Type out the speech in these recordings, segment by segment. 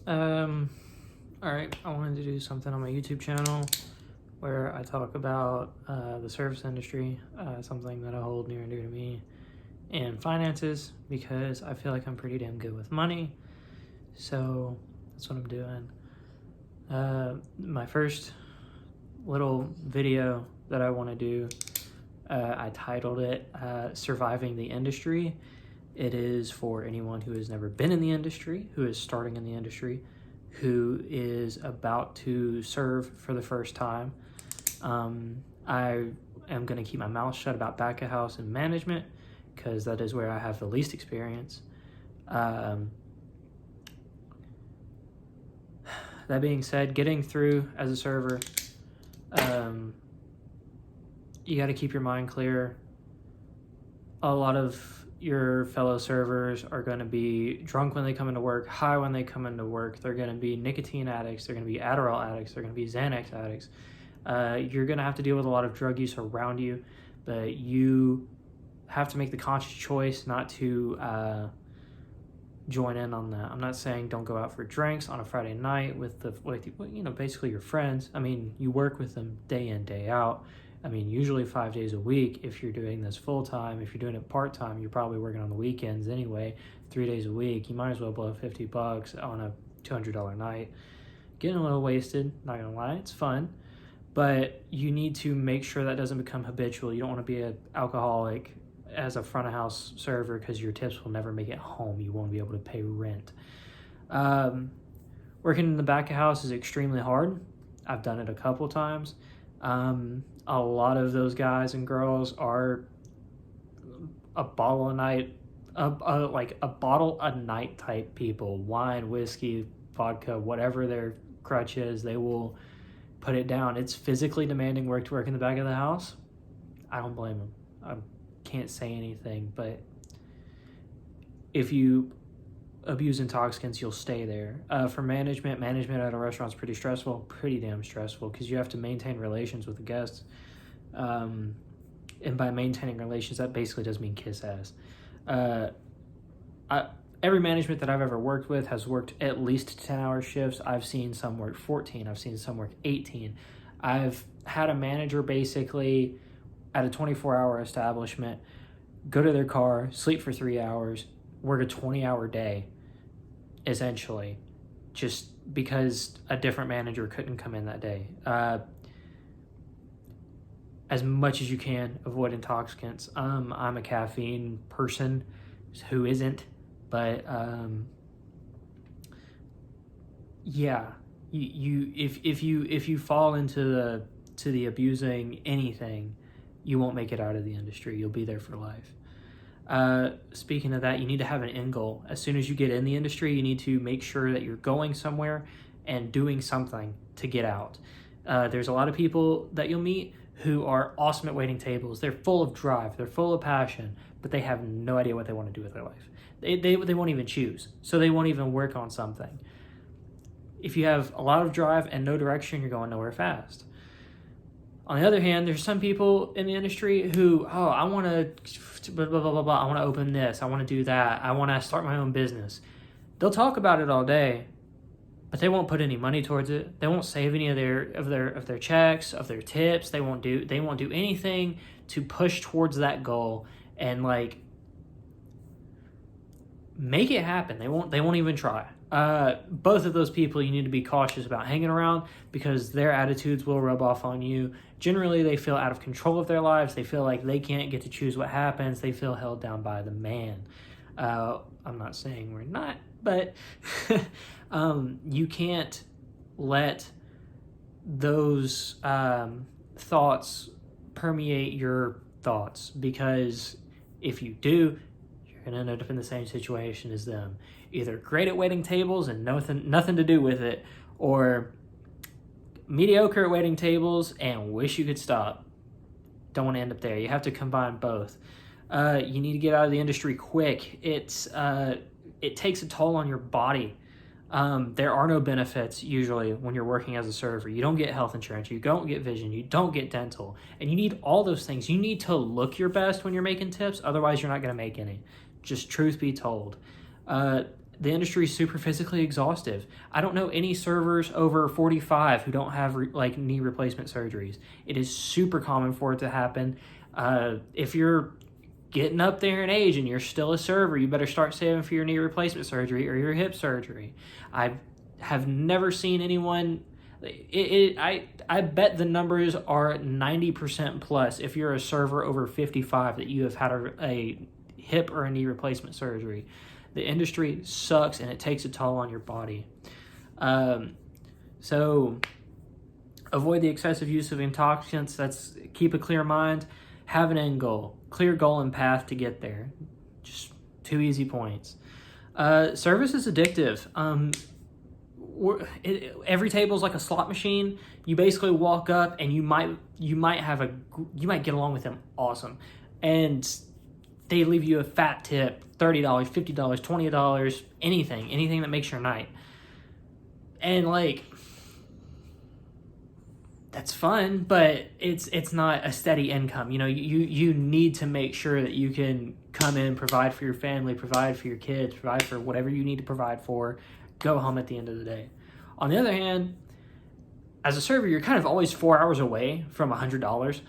Um, all right, I wanted to do something on my YouTube channel where I talk about the service industry, something that I hold near and dear to me, and finances, because I feel like I'm pretty damn good with money. So that's what I'm doing. My first little video that I want to do, I titled it Surviving the Industry. It is for anyone who has never been in the industry, who is starting in the industry, who is about to serve for the first time. I am going to keep my mouth shut about back of house and management because that is where I have the least experience. That being said, getting through as a server, you got to keep your mind clear. A lot of your fellow servers are going to be drunk when they come into work, high when they come into work. They're going to be nicotine addicts. They're going to be Adderall addicts. They're going to be Xanax addicts. You're going to have to deal with a lot of drug use around you, but you have to make the conscious choice not to join in on that. I'm not saying don't go out for drinks on a Friday night with basically your friends. I mean, you work with them day in, day out. I mean, usually 5 days a week. If you're doing this full time, if you're doing it part time, you're probably working on the weekends anyway. 3 days a week, you might as well blow $50 on a $200 night. Getting a little wasted, not gonna lie, it's fun, but you need to make sure that doesn't become habitual. You don't want to be an alcoholic as a front of house server because your tips will never make it home. You won't be able to pay rent. Working in the back of house is extremely hard. I've done it a couple times. A lot of those guys and girls are a bottle a night, like a bottle a night type people. Wine, whiskey, vodka, whatever their crutch is, they will put it down. It's physically demanding work to work in the back of the house. I don't blame them. I can't say anything, but if you abuse intoxicants, you'll stay there. For management at a restaurant is pretty stressful, pretty damn stressful, because you have to maintain relations with the guests. And by maintaining relations, that basically does mean kiss ass. Every management that I've ever worked with has worked at least 10-hour shifts. I've seen some work 14. I've seen some work 18. I've had a manager basically at a 24-hour establishment go to their car, sleep for 3 hours, work a 20-hour day, essentially, just because a different manager couldn't come in that day. As much as you can, avoid intoxicants. I'm a caffeine person who isn't, but yeah, if you fall into the abusing anything, you won't make it out of the industry. You'll be there for life. Speaking of that, you need to have an end goal. As soon as you get in the industry, you need to make sure that you're going somewhere and doing something to get out. There's a lot of people that you'll meet who are awesome at waiting tables. They're full of drive, they're full of passion, but they have no idea what they want to do with their life. They won't even choose, so they won't even work on something. If you have a lot of drive and no direction, you're going nowhere fast. On the other hand, there's some people in the industry who, I want to blah, blah, blah, blah, blah. I want to open this. I want to do that. I want to start my own business. They'll talk about it all day, but they won't put any money towards it. They won't save any of their checks, of their tips. They won't do anything to push towards that goal and like make it happen. They won't even try. Both of those people you need to be cautious about hanging around because their attitudes will rub off on you. Generally, they feel out of control of their lives. They feel like they can't get to choose what happens. They feel held down by the man. I'm not saying we're not, but you can't let those thoughts permeate your thoughts, because if you do, you're going to end up in the same situation as them. Either great at waiting tables and nothing to do with it, or mediocre at waiting tables and wish you could stop. Don't want to end up there. You have to combine both. You need to get out of the industry quick. It takes a toll on your body. There are no benefits usually when you're working as a server. You don't get health insurance. You don't get vision. You don't get dental. And you need all those things. You need to look your best when you're making tips. Otherwise, you're not going to make any. Just truth be told. The industry is super physically exhaustive. I don't know any servers over 45 who don't have knee replacement surgeries. It is super common for it to happen. If you're getting up there in age and you're still a server, you better start saving for your knee replacement surgery or your hip surgery. I have never seen anyone. I bet the numbers are 90% plus if you're a server over 55 that you have had a hip or a knee replacement surgery. The industry sucks and it takes a toll on your body. So avoid the excessive use of intoxicants. Keep a clear mind. Have an end goal. Clear goal and path to get there. Just 2 easy points. Service is addictive. Every table is like a slot machine. You basically walk up and you might get along with them awesome, and they leave you a fat tip, $30, $50, $20, anything that makes your night. And that's fun, but it's not a steady income. You need to make sure that you can come in, provide for your family, provide for your kids, provide for whatever you need to provide for, go home at the end of the day. On the other hand, as a server, you're kind of always 4 hours away from $100.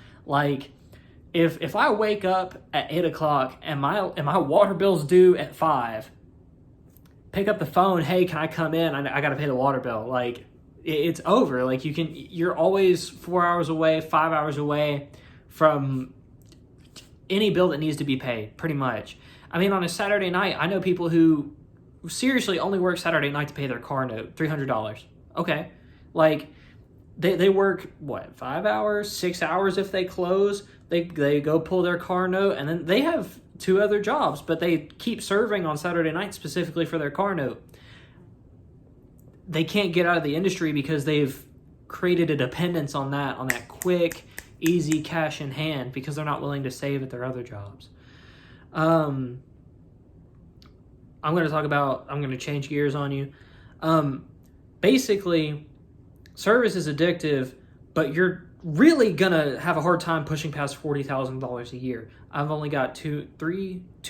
If I wake up at 8 o'clock and my water bill's due at 5, pick up the phone, hey, can I come in? I got to pay the water bill. It's over. You're always 4 hours away, 5 hours away from any bill that needs to be paid, pretty much. I mean, on a Saturday night, I know people who seriously only work Saturday night to pay their car note, $300. Okay. They work, 5 hours, 6 hours if they close. They go pull their car note, and then they have 2 other jobs, but they keep serving on Saturday night specifically for their car note. They can't get out of the industry because they've created a dependence on that quick, easy cash in hand, because they're not willing to save at their other jobs. I'm going to change gears on you. Basically, service is addictive, but you're really going to have a hard time pushing past $40,000 a year. I've only got 2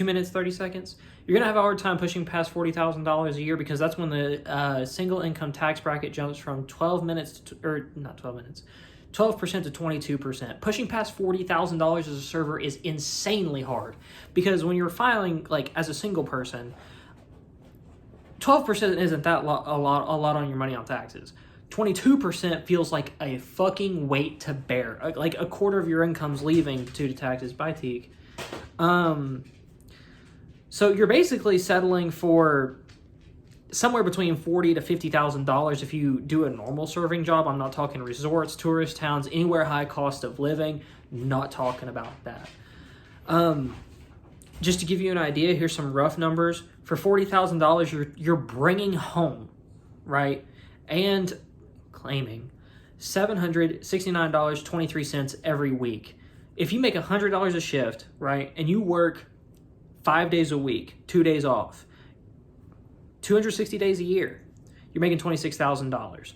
minutes, 30 seconds. You're going to have a hard time pushing past $40,000 a year, because that's when the single income tax bracket jumps from 12% to 22%. Pushing past $40,000 as a server is insanely hard, because when you're filing as a single person, 12% isn't a lot on your money on taxes. 22% feels like a fucking weight to bear. A quarter of your income's leaving due to taxes. By Teak. So you're basically settling for somewhere between $40,000 to $50,000 if you do a normal serving job. I'm not talking resorts, tourist towns, anywhere high cost of living. Not talking about that. Just to give you an idea, here's some rough numbers. For $40,000, you're bringing home, right, and claiming $769.23 every week. If you make $100 a shift, right, and you work 5 days a week, 2 days off, 260 days a year, you're making $26,000.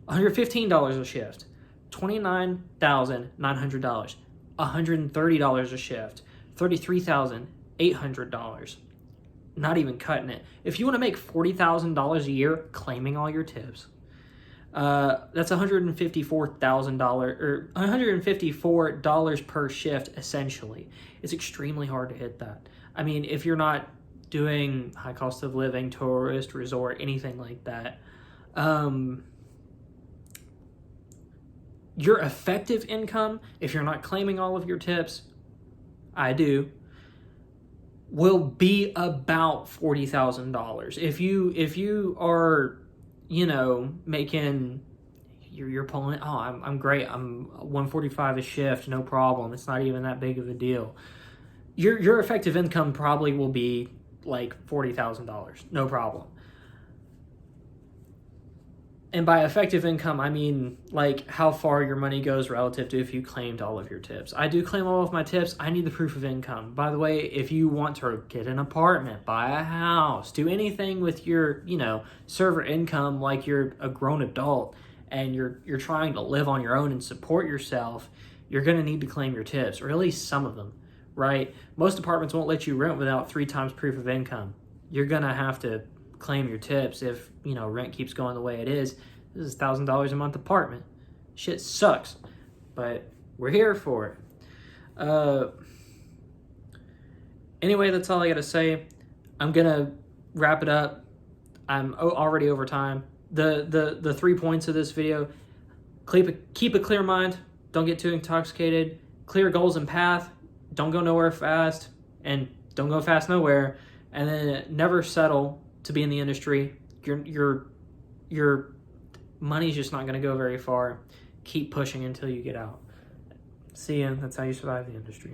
$115 a shift, $29,900. $130 a shift, $33,800. Not even cutting it. If you want to make $40,000 a year, claiming all your tips, that's $154,000 or $154 per shift. Essentially, it's extremely hard to hit that. I mean, if you're not doing high cost of living, tourist, resort, anything like that, your effective income, if you're not claiming all of your tips, I do, will be about $40,000. If you are, making, you're pulling, I'm great, I'm $145 a shift, no problem, it's not even that big of a deal. Your effective income probably will be $40,000, no problem. And by effective income, I mean how far your money goes relative to if you claimed all of your tips. I do claim all of my tips. I need the proof of income. By the way, if you want to get an apartment, buy a house, do anything with your, server income like you're a grown adult and you're trying to live on your own and support yourself, you're going to need to claim your tips, or at least some of them, right? Most apartments won't let you rent without 3 times proof of income. You're going to have to claim your tips if, you know, rent keeps going the way it is. This is $1,000 a month apartment. Shit sucks, but we're here for it. Anyway, that's all I gotta say. I'm gonna wrap it up. I'm already over time. The 3 points of this video: keep a clear mind, don't get too intoxicated, clear goals and path, don't go nowhere fast, and don't go fast nowhere, and then never settle to be in the industry. Your money's just not going to go very far. Keep pushing until you get out. See ya. That's how you survive the industry.